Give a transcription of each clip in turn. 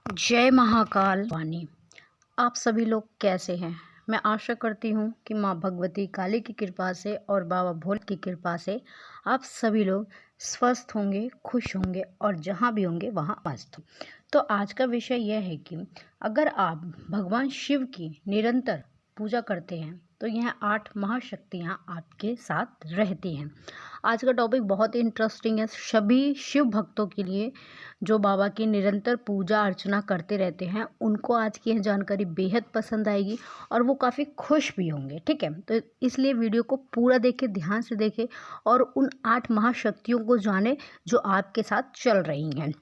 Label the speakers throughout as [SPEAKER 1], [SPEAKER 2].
[SPEAKER 1] जय महाकाल वाणी। आप सभी लोग कैसे हैं? मैं आशा करती हूँ कि माँ भगवती काली की कृपा से और बाबा भोले की कृपा से आप सभी लोग स्वस्थ होंगे, खुश होंगे और जहाँ भी होंगे वहाँ मस्त। तो आज का विषय यह है कि अगर आप भगवान शिव की निरंतर पूजा करते हैं तो यह 8 महाशक्तियाँ आपके साथ रहती हैं। आज का टॉपिक बहुत ही इंटरेस्टिंग है सभी शिव भक्तों के लिए जो बाबा की निरंतर पूजा अर्चना करते रहते हैं। उनको आज की यह जानकारी बेहद पसंद आएगी और वो काफ़ी खुश भी होंगे। ठीक है, तो इसलिए वीडियो को पूरा देखें, ध्यान से देखें और उन 8 महाशक्तियों को जाने जो आपके साथ चल रही हैं।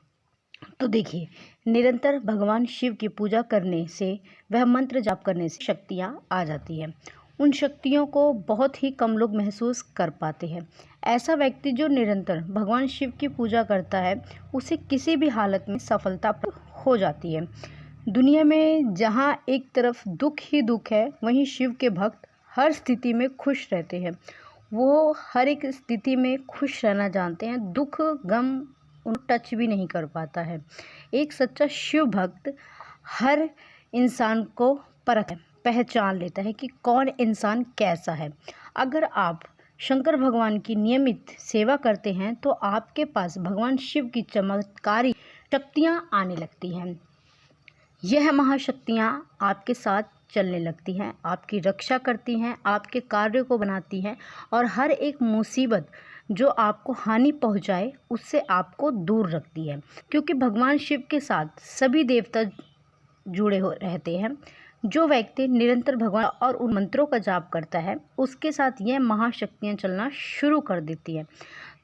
[SPEAKER 1] तो देखिए, निरंतर भगवान शिव की पूजा करने से, वह मंत्र जाप करने से शक्तियाँ आ जाती हैं। उन शक्तियों को बहुत ही कम लोग महसूस कर पाते हैं। ऐसा व्यक्ति जो निरंतर भगवान शिव की पूजा करता है उसे किसी भी हालत में सफलता प्राप्त हो जाती है। दुनिया में जहाँ एक तरफ दुख ही दुख है, वहीं शिव के भक्त हर स्थिति में खुश रहते हैं। वो हर एक स्थिति में खुश रहना जानते हैं, दुख गम उनको टच भी नहीं कर पाता है। एक सच्चा शिव भक्त हर इंसान को पहचान लेता है कि कौन इंसान कैसा है। अगर आप शंकर भगवान की नियमित सेवा करते हैं तो आपके पास भगवान शिव की चमत्कारी शक्तियाँ आने लगती हैं। यह महाशक्तियाँ आपके साथ चलने लगती हैं, आपकी रक्षा करती हैं, आपके कार्य को बनाती हैं और हर एक मुसीबत जो आपको हानि पहुंचाए उससे आपको दूर रखती है। क्योंकि भगवान शिव के साथ सभी देवता जुड़े हो रहते हैं। जो व्यक्ति निरंतर भगवान और उन मंत्रों का जाप करता है उसके साथ यह महाशक्तियाँ चलना शुरू कर देती है।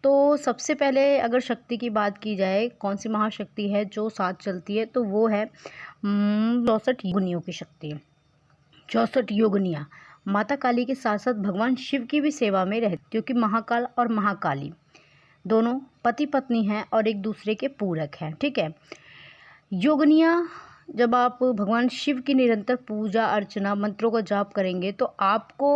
[SPEAKER 1] तो सबसे पहले अगर शक्ति की बात की जाए, कौन सी महाशक्ति है जो साथ चलती है, तो वो है 64 योगिनियों की शक्ति। 64 योगिनियाँ माता काली के साथ साथ भगवान शिव की भी सेवा में रहती, क्योंकि महाकाल और महाकाली दोनों पति पत्नी हैं और एक दूसरे के पूरक हैं। ठीक है, योगिनियाँ जब आप भगवान शिव की निरंतर पूजा अर्चना मंत्रों का जाप करेंगे तो आपको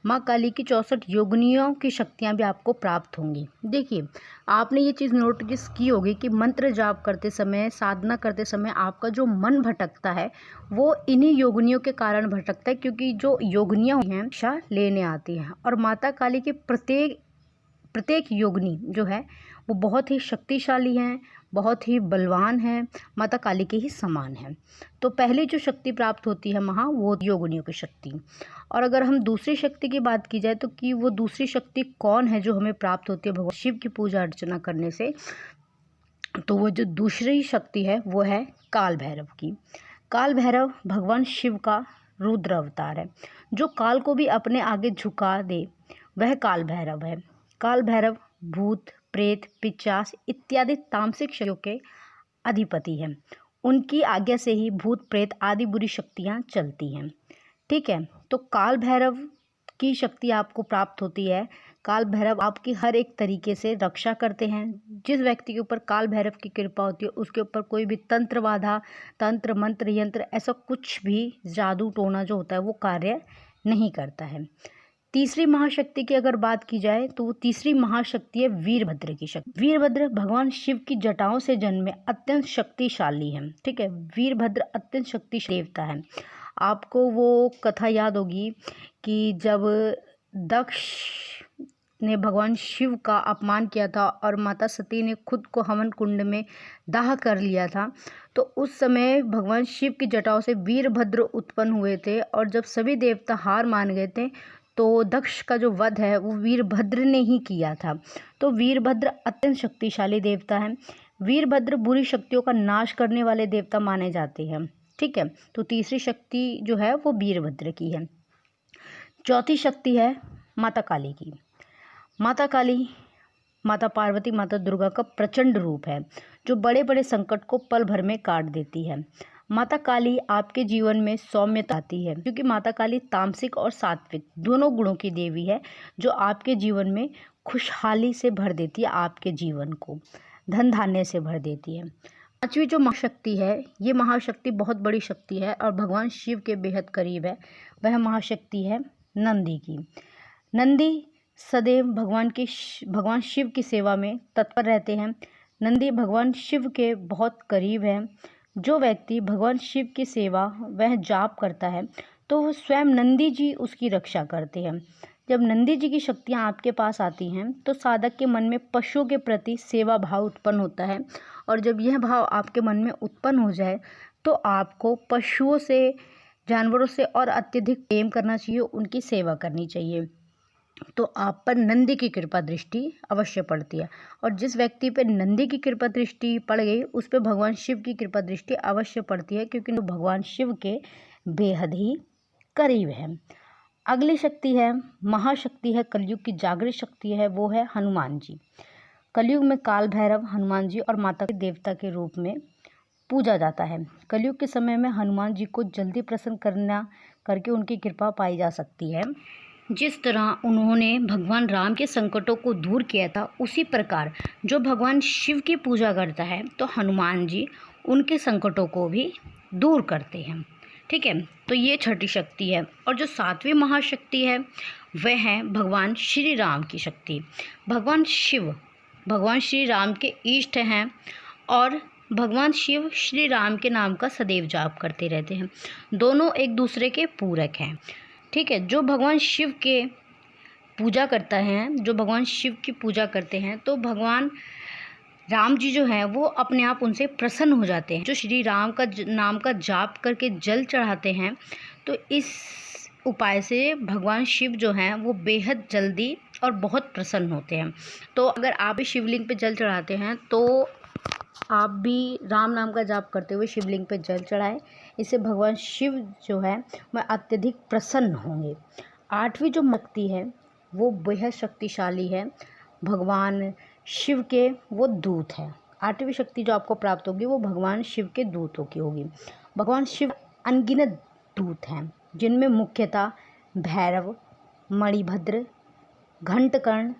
[SPEAKER 1] माँ काली की 64 योगिनियों की शक्तियाँ भी आपको प्राप्त होंगी। देखिए, आपने ये चीज़ नोटिस की होगी कि मंत्र जाप करते समय, साधना करते समय आपका जो मन भटकता है वो इन्हीं योगिनियों के कारण भटकता है, क्योंकि जो योगिनियाँ हैं शिक्षा लेने आती हैं और माता काली के प्रत्येक योगिनी जो है वो बहुत ही शक्तिशाली हैं, बहुत ही बलवान हैं, माता काली के ही समान हैं। तो पहली जो शक्ति प्राप्त होती है वो योगिनियों की शक्ति। और अगर हम दूसरी शक्ति की बात की जाए तो कि वो दूसरी शक्ति कौन है जो हमें प्राप्त होती है भगवान शिव की पूजा अर्चना करने से, तो वो जो दूसरी शक्ति है वो है काल भैरव की। काल भैरव भगवान शिव का रुद्र अवतार है। जो काल को भी अपने आगे झुका दे वह काल भैरव है। काल भैरव भूत प्रेत पिशाच इत्यादि तामसिक शक्तियों के अधिपति हैं। उनकी आज्ञा से ही भूत प्रेत आदि बुरी शक्तियाँ चलती हैं। ठीक है, तो काल भैरव की शक्ति आपको प्राप्त होती है। काल भैरव आपकी हर एक तरीके से रक्षा करते हैं। जिस व्यक्ति के ऊपर काल भैरव की कृपा होती है उसके ऊपर कोई भी तंत्र बाधा, तंत्र मंत्र यंत्र ऐसा कुछ भी जादू टोना जो होता है वो कार्य नहीं करता है। तीसरी महाशक्ति की अगर बात की जाए तो वो तीसरी महाशक्ति है वीरभद्र की शक्ति। वीरभद्र भगवान शिव की जटाओं से जन्मे अत्यंत शक्तिशाली हैं। ठीक है, वीरभद्र अत्यंत शक्तिशाली देवता है। आपको वो कथा याद होगी कि जब दक्ष ने भगवान शिव का अपमान किया था और माता सती ने खुद को हवन कुंड में दाह कर लिया था, तो उस समय भगवान शिव की जटाओं से वीरभद्र उत्पन्न हुए थे और जब सभी देवता हार मान गए थे तो दक्ष का जो वध है वो वीरभद्र ने ही किया था। तो वीरभद्र अत्यंत शक्तिशाली देवता है। वीरभद्र बुरी शक्तियों का नाश करने वाले देवता माने जाते हैं। ठीक है, तो तीसरी शक्ति जो है वो वीरभद्र की है। चौथी शक्ति है माता काली की। माता काली माता पार्वती माता दुर्गा का प्रचंड रूप है जो बड़े बड़े संकट को पल भर में काट देती है। माता काली आपके जीवन में सौम्यता आती है, क्योंकि माता काली तामसिक और सात्विक दोनों गुणों की देवी है जो आपके जीवन में खुशहाली से भर देती है, आपके जीवन को धन धान्य से भर देती है। पांचवी जो महाशक्ति है, ये महाशक्ति बहुत बड़ी शक्ति है और भगवान शिव के बेहद करीब है। वह महाशक्ति है नंदी की। नंदी सदैव भगवान शिव की सेवा में तत्पर रहते हैं। नंदी भगवान शिव के बहुत करीब हैं। जो व्यक्ति भगवान शिव की सेवा वह जाप करता है तो वह स्वयं नंदी जी उसकी रक्षा करते हैं। जब नंदी जी की शक्तियाँ आपके पास आती हैं तो साधक के मन में पशुओं के प्रति सेवा भाव उत्पन्न होता है, और जब यह भाव आपके मन में उत्पन्न हो जाए तो आपको पशुओं से, जानवरों से और अत्यधिक प्रेम करना चाहिए, उनकी सेवा करनी चाहिए। तो आप पर नंदी की कृपा दृष्टि अवश्य पड़ती है, और जिस व्यक्ति पे नंदी की कृपा दृष्टि पड़ गई उस पे भगवान शिव की कृपा दृष्टि अवश्य पड़ती है, क्योंकि वो भगवान शिव के बेहद ही करीब है। अगली शक्ति है, महाशक्ति है, कलयुग की जागृत शक्ति है, वो है हनुमान जी। कलयुग में काल भैरव, हनुमान जी और माता के देवता के रूप में पूजा जाता है। कलयुग के समय में हनुमान जी को जल्दी प्रसन्न करना करके उनकी कृपा पाई जा सकती है। जिस तरह उन्होंने भगवान राम के संकटों को दूर किया था, उसी प्रकार जो भगवान शिव की पूजा करता है तो हनुमान जी उनके संकटों को भी दूर करते हैं। ठीक है, तो ये छठी शक्ति है। और जो सातवीं महाशक्ति है वह है भगवान श्री राम की शक्ति। भगवान शिव भगवान श्री राम के इष्ट हैं और भगवान शिव श्री राम के नाम का सदैव जाप करते रहते हैं। दोनों एक दूसरे के पूरक हैं। ठीक है, जो भगवान शिव के पूजा करता है, जो भगवान शिव की पूजा करते हैं तो भगवान राम जी जो हैं वो अपने आप उनसे प्रसन्न हो जाते हैं। जो श्री राम का नाम का जाप करके जल चढ़ाते हैं तो इस उपाय से भगवान शिव जो हैं वो बेहद जल्दी और बहुत प्रसन्न होते हैं। तो अगर आप भी शिवलिंग पे जल चढ़ाते हैं तो आप भी राम नाम का जाप करते हुए शिवलिंग पे जल चढ़ाएं। इससे भगवान शिव जो है वह अत्यधिक प्रसन्न होंगे। आठवीं जो शक्ति है वो बेहद शक्तिशाली है। भगवान शिव के वो दूत हैं। आठवीं शक्ति जो आपको प्राप्त होगी वो भगवान शिव के दूतों की होगी। भगवान शिव अनगिनत दूत हैं, जिनमें मुख्यतः भैरव, मणिभद्र, घंटकर्ण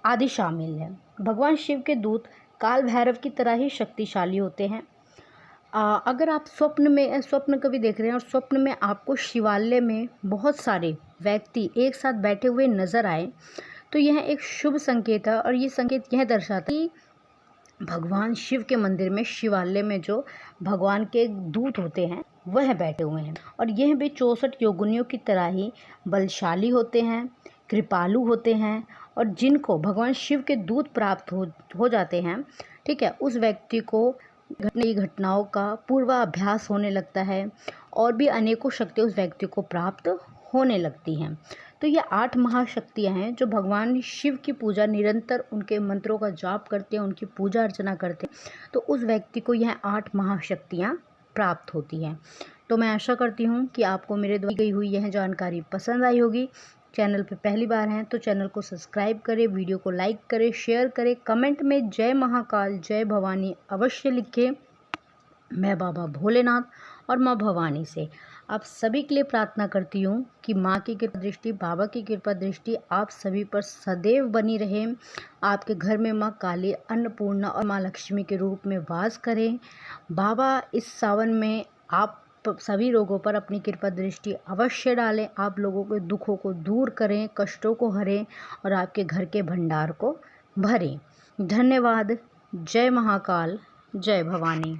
[SPEAKER 1] आदि शामिल हैं। भगवान शिव के दूत काल भैरव की तरह ही शक्तिशाली होते हैं। अगर आप स्वप्न कभी देख रहे हैं और स्वप्न में आपको शिवालय में बहुत सारे व्यक्ति एक साथ बैठे हुए नजर आए तो यह एक शुभ संकेत है, और ये संकेत यह दर्शाता है कि भगवान शिव के मंदिर में, शिवालय में जो भगवान के दूत होते हैं वह बैठे हुए हैं, और यह भी 64 योगिनियों की तरह ही बलशाली होते हैं, कृपालु होते हैं, और जिनको भगवान शिव के दूत प्राप्त हो जाते हैं, ठीक है, उस व्यक्ति को घटनाओं का पूर्वाभ्यास होने लगता है और भी अनेकों शक्तियाँ उस व्यक्ति को प्राप्त होने लगती हैं। तो ये 8 महाशक्तियाँ हैं जो भगवान शिव की पूजा निरंतर उनके मंत्रों का जाप करते हैं, उनकी पूजा अर्चना करते हैं, तो उस व्यक्ति को यह 8 महाशक्तियाँ प्राप्त होती हैं। तो मैं आशा करती हूँ कि आपको मेरे द्वारा दी गई हुई यह जानकारी पसंद आई होगी। चैनल पे पहली बार हैं तो चैनल को सब्सक्राइब करें, वीडियो को लाइक करें, शेयर करें, कमेंट में जय महाकाल, जय भवानी अवश्य लिखें। मैं बाबा भोलेनाथ और माँ भवानी से आप सभी के लिए प्रार्थना करती हूँ कि माँ की कृपा दृष्टि, बाबा की कृपा दृष्टि आप सभी पर सदैव बनी रहे। आपके घर में माँ काली, अन्नपूर्णा और माँ लक्ष्मी के रूप में वास करें। बाबा इस सावन में आप सभी लोगों पर अपनी कृपा दृष्टि अवश्य डालें, आप लोगों के दुखों को दूर करें, कष्टों को हरें और आपके घर के भंडार को भरें। धन्यवाद। जय महाकाल, जय भवानी।